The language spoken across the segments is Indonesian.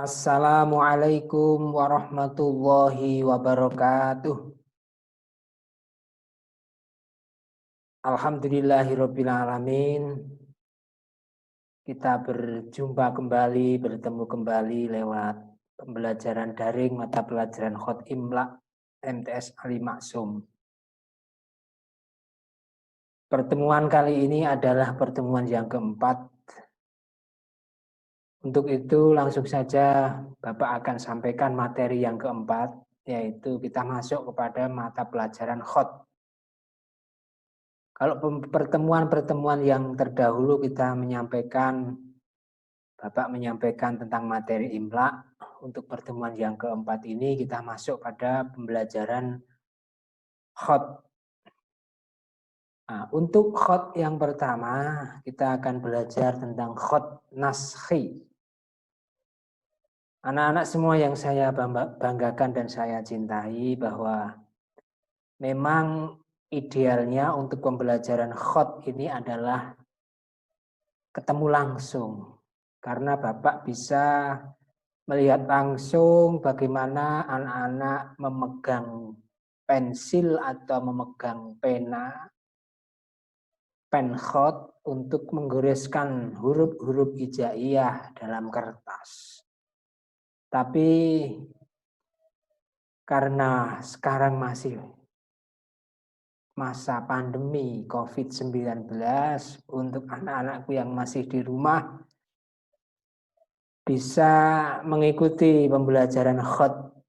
Assalamualaikum warahmatullahi wabarakatuh. Alhamdulillahirabbil alamin. Kita berjumpa kembali, bertemu kembali lewat pembelajaran daring mata pelajaran Khot Imla MTS Ali Maksum. Pertemuan kali ini adalah pertemuan yang keempat. Untuk itu langsung saja Bapak akan sampaikan materi yang keempat, yaitu kita masuk kepada mata pelajaran Khot. Kalau pertemuan-pertemuan yang terdahulu kita Bapak menyampaikan tentang materi Imla. Untuk pertemuan yang keempat ini kita masuk pada pembelajaran Khot. Nah, untuk Khot yang pertama kita akan belajar tentang Khot Naskhi. Anak-anak semua yang saya banggakan dan saya cintai, bahwa memang idealnya untuk pembelajaran Khot ini adalah ketemu langsung. Karena Bapak bisa melihat langsung bagaimana anak-anak memegang pensil atau memegang pena, pen khot untuk menggoreskan huruf-huruf hijaiyah dalam kertas. Tapi karena sekarang masih masa pandemi COVID-19, untuk anak-anakku yang masih di rumah bisa mengikuti pembelajaran Khot,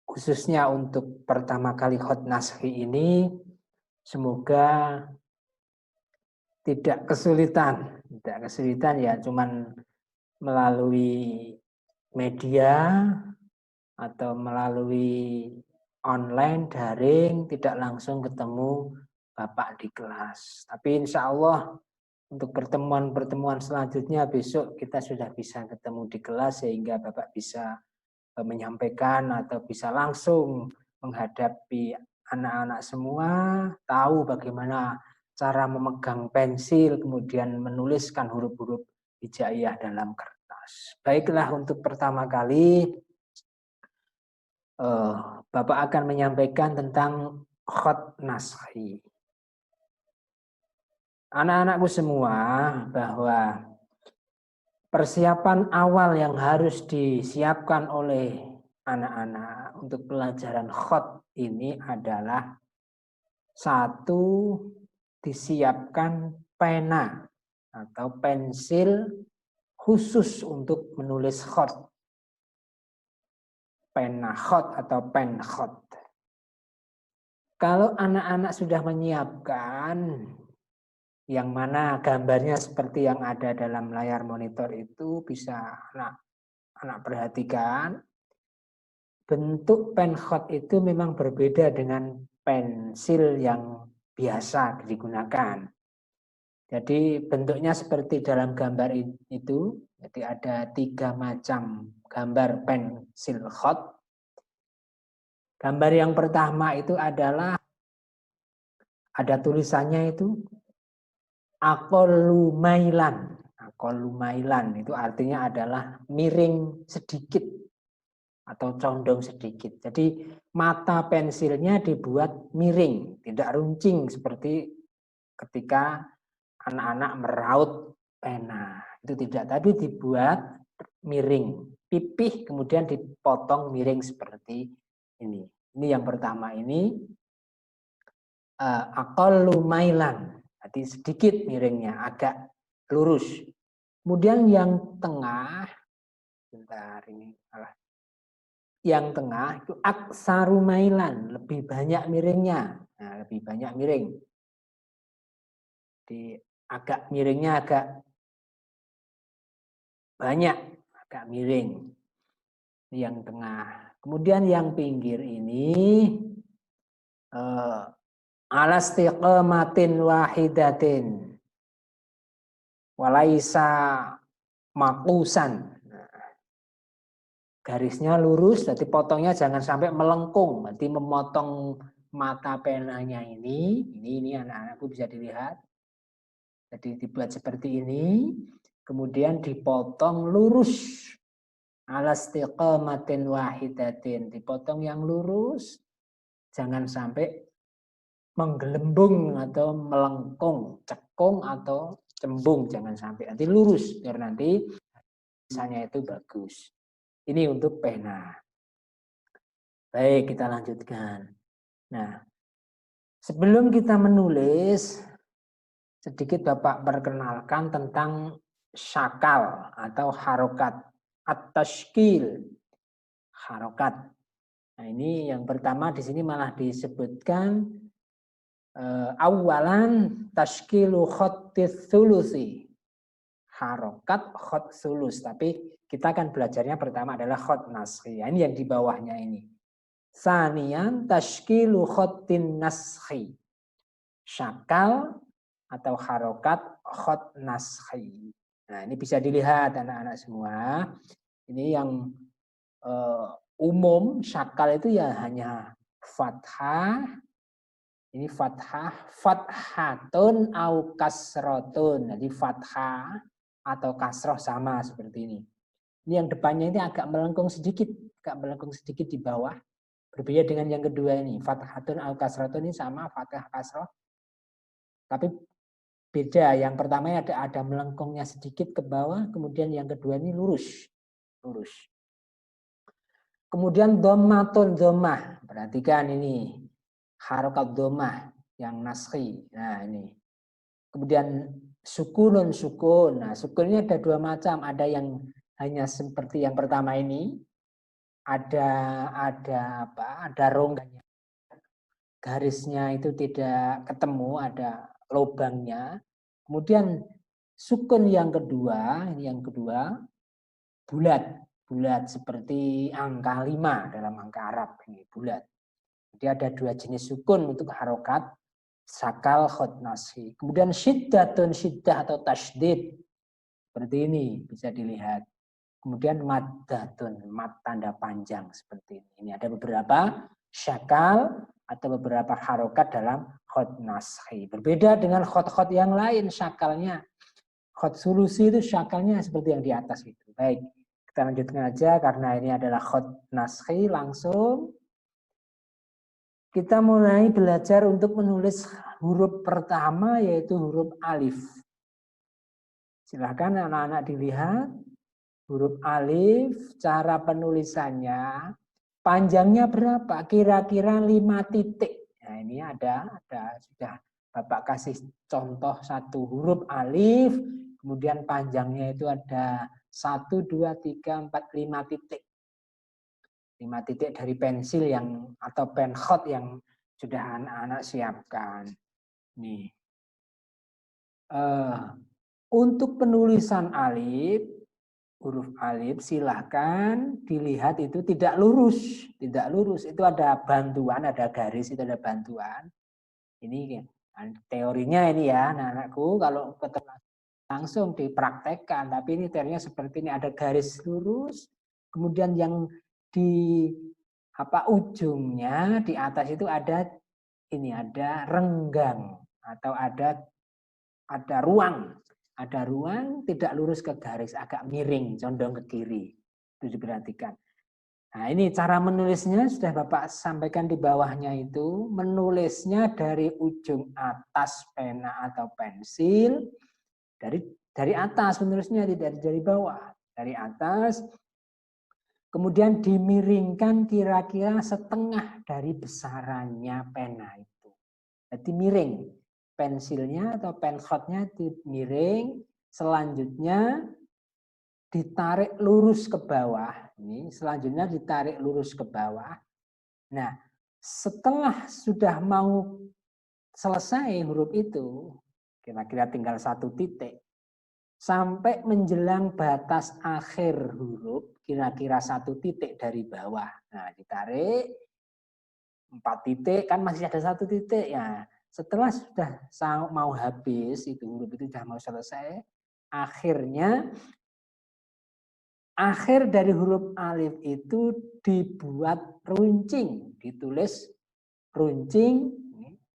khususnya untuk pertama kali Khot Naskhi ini. Semoga tidak kesulitan ya, cuman melalui media atau melalui online daring, tidak langsung ketemu Bapak di kelas. Tapi insya Allah untuk pertemuan-pertemuan selanjutnya besok kita sudah bisa ketemu di kelas, sehingga Bapak bisa menyampaikan atau bisa langsung menghadapi anak-anak semua, tahu bagaimana cara memegang pensil, kemudian menuliskan huruf-huruf hijaiyah dalam kertas. Baiklah, untuk pertama kali Bapak akan menyampaikan tentang Khot Naskhi. Anak-anakku semua, bahwa persiapan awal yang harus disiapkan oleh anak-anak untuk pelajaran Khot ini adalah, satu, disiapkan pena atau pensil khusus untuk menulis Khot. Pena Khot atau pen Khot. Kalau anak-anak sudah menyiapkan, yang mana gambarnya seperti yang ada dalam layar monitor itu, bisa anak perhatikan. Bentuk pen Khot itu memang berbeda dengan pensil yang biasa digunakan. Jadi bentuknya seperti dalam gambar itu. Jadi ada 3 macam gambar pensil Khot. Gambar yang pertama itu adalah, ada tulisannya itu akolumailan. Akolumailan itu artinya adalah miring sedikit atau condong sedikit. Jadi mata pensilnya dibuat miring, tidak runcing seperti ketika anak-anak meraut pena. Itu tidak, tapi dibuat miring, pipih kemudian dipotong miring seperti ini. Ini yang pertama, ini akolumailan, jadi sedikit miringnya, agak lurus. Kemudian yang tengah, yang tengah itu aksarumailan, lebih banyak miringnya. Nah, lebih banyak miring. Di agak miringnya agak banyak, agak miring. Yang tengah. Kemudian yang pinggir ini ala istiqamatin wahidatin walaisa makusan. Garisnya lurus, jadi potongnya jangan sampai melengkung. Nanti memotong mata penanya ini anak-anakku bisa dilihat. Jadi dibuat seperti ini, kemudian dipotong lurus Ala istiqamatin wahidatin, dipotong yang lurus, jangan sampai menggelembung atau melengkung, cekung atau cembung, jangan sampai, nanti lurus biar nanti tulisannya itu bagus. Ini untuk pena. Baik, kita lanjutkan. Nah, sebelum kita menulis, sedikit Bapak perkenalkan tentang syakal atau harokat, at-tashkil, harokat. Nah, ini yang pertama di sini malah disebutkan awalan tashkilu khattis thulusi. Harokat khot sulus, tapi kita akan belajarnya pertama adalah khot naskhi. Ini yang di bawahnya ini. Sanian tashkilu khotin naskhi. Syakal atau harokat khot naskhi. Nah, ini bisa dilihat anak-anak semua. Ini yang umum, syakal itu ya hanya fathah. Ini fathah, fathatun au kasrotun. Jadi fathah atau kasroh sama seperti ini. Ini yang depannya ini agak melengkung sedikit di bawah. Berbeda dengan yang kedua ini, fathatun au kasrotun ini sama fathah kasroh. Tapi beda, yang pertama ada melengkungnya sedikit ke bawah, kemudian yang kedua ini lurus. Kemudian dhammatun dhammah, perhatikan ini harokat dhammah yang naskhi. Nah, ini. Kemudian sukunun sukun. Nah, sukun ini ada dua macam, ada yang hanya seperti yang pertama ini, ada rongganya, garisnya itu tidak ketemu, ada lubangnya. Kemudian sukun yang kedua, ini yang kedua, bulat seperti angka 5 dalam angka Arab, ini bulat. Jadi ada dua jenis sukun untuk harokat sakal khot naskhi. Kemudian syiddatun, syiddah atau tasydid, seperti ini bisa dilihat. Kemudian maddatun, mad tanda panjang seperti ini. Ini ada beberapa syakal atau beberapa harokat dalam khot naskhi. Berbeda dengan khot-khot yang lain syakalnya. Khot sulusi itu syakalnya seperti yang di atas itu. Baik, kita lanjutkan aja karena ini adalah khot naskhi langsung. Kita mulai belajar untuk menulis huruf pertama yaitu huruf alif. Silahkan anak-anak dilihat. Huruf alif, cara penulisannya, panjangnya berapa? Kira-kira 5 titik. Nah, ini ada sudah Bapak kasih contoh satu huruf alif, kemudian panjangnya itu ada 1, 2, 3, 4, 5 titik. 5 titik dari pensil yang atau pen khot yang sudah anak-anak siapkan. Nih. Untuk penulisan alif, huruf alif silahkan dilihat itu tidak lurus. Tidak lurus, itu ada bantuan, ada garis, itu ada bantuan. Ini teorinya ini ya anak-anakku, kalau ketemu langsung dipraktekkan. Tapi ini teorinya seperti ini, ada garis lurus, kemudian yang di ujungnya di atas itu ada renggang atau ada ruang. Ada ruang tidak lurus ke garis, agak miring, condong ke kiri. Itu diperhatikan. Nah, ini cara menulisnya sudah Bapak sampaikan di bawahnya itu. Menulisnya dari ujung atas pena atau pensil. Dari atas menulisnya, tidak dari bawah. Dari atas. Kemudian dimiringkan kira-kira setengah dari besarannya pena itu. Jadi miring. Pensilnya atau penkhotnya miring, selanjutnya ditarik lurus ke bawah. Ini selanjutnya ditarik lurus ke bawah. Nah, setelah sudah mau selesai huruf itu, kira-kira tinggal 1 titik, sampai menjelang batas akhir huruf, kira-kira 1 titik dari bawah. Nah, ditarik 4 titik, kan masih ada 1 titik ya. Setelah sudah mau habis, itu huruf itu sudah mau selesai, akhirnya akhir dari huruf alif itu dibuat runcing, ditulis runcing,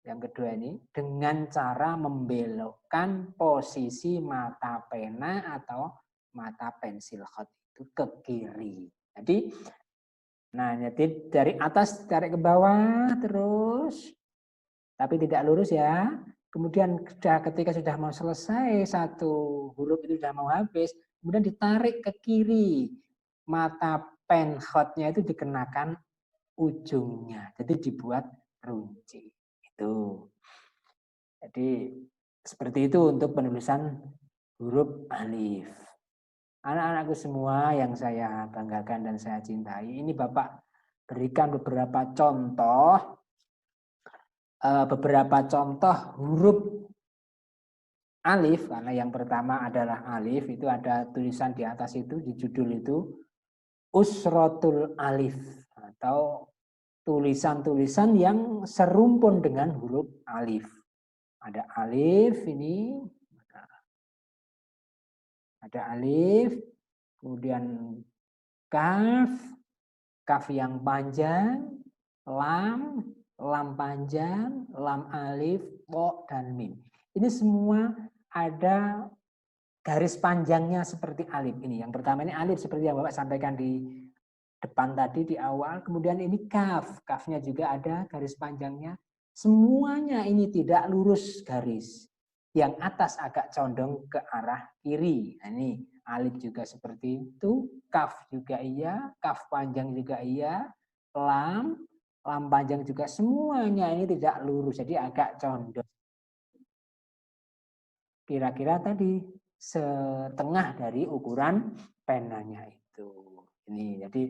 yang kedua ini, dengan cara membelokkan posisi mata pena atau mata pensil khot. itu ke kiri. Jadi, nah jadi dari atas tarik ke bawah terus, tapi tidak lurus ya. Kemudian ketika sudah mau selesai satu huruf itu sudah mau habis, kemudian ditarik ke kiri. Mata pen hotnya itu dikenakan ujungnya. Jadi dibuat runci. Itu. Jadi seperti itu untuk penulisan huruf alif. Anak-anakku semua yang saya banggakan dan saya cintai, ini Bapak berikan beberapa contoh huruf alif, karena yang pertama adalah alif, itu ada tulisan di atas itu, di judul itu, usrotul alif, atau tulisan-tulisan yang serumpun dengan huruf alif. Ada alif ini, ada alif, kemudian kaf, kaf yang panjang, lam panjang, lam alif, po, dan mim. Ini semua ada garis panjangnya seperti alif ini. Yang pertama ini alif seperti yang Bapak sampaikan di depan tadi di awal. Kemudian ini kaf, kafnya juga ada garis panjangnya. Semuanya ini tidak lurus garis. Yang atas agak condong ke arah kiri. Nah, ini alif juga seperti itu, kaf juga iya, kaf panjang juga iya, lam panjang juga, semuanya ini tidak lurus, jadi agak condong. Kira-kira tadi setengah dari ukuran penanya itu. Ini jadi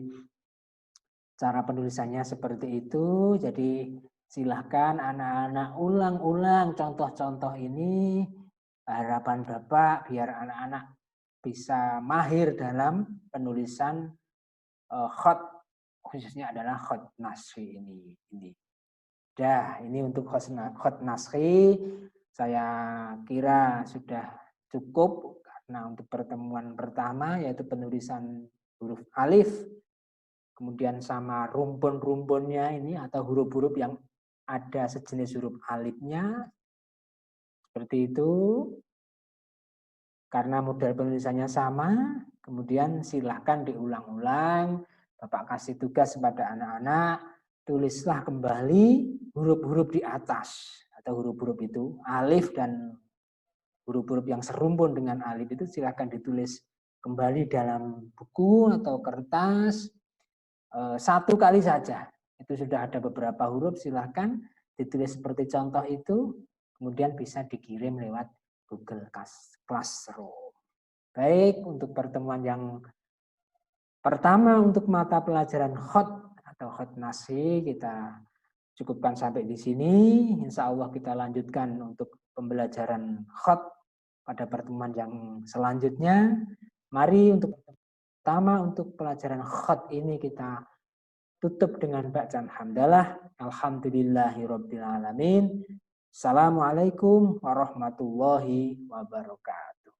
cara penulisannya seperti itu. Jadi silahkan anak-anak ulang-ulang contoh-contoh ini. Harapan Bapak biar anak-anak bisa mahir dalam penulisan khot, khususnya adalah khot nasri ini. Ini untuk khot nasri saya kira sudah cukup, karena untuk pertemuan pertama yaitu penulisan huruf alif, kemudian sama rumpun-rumpunnya ini atau huruf-huruf yang ada sejenis huruf alifnya, seperti itu. Karena model penulisannya sama, kemudian silahkan diulang-ulang. Bapak kasih tugas kepada anak-anak, tulislah kembali huruf-huruf di atas atau huruf-huruf itu, alif dan huruf-huruf yang serumpun dengan alif itu silahkan ditulis kembali dalam buku atau kertas, satu kali saja. Itu sudah ada beberapa huruf, silahkan ditulis seperti contoh itu, kemudian bisa dikirim lewat Google Classroom. Baik, untuk pertemuan yang pertama untuk mata pelajaran khot atau khot nasri kita cukupkan sampai di sini. Insya Allah kita lanjutkan untuk pembelajaran khot pada pertemuan yang selanjutnya. Mari untuk pertama untuk pelajaran khot ini kita tutup dengan bacaan hamdalah. Alhamdulillahirabbil alamin. Assalamualaikum warahmatullahi wabarakatuh.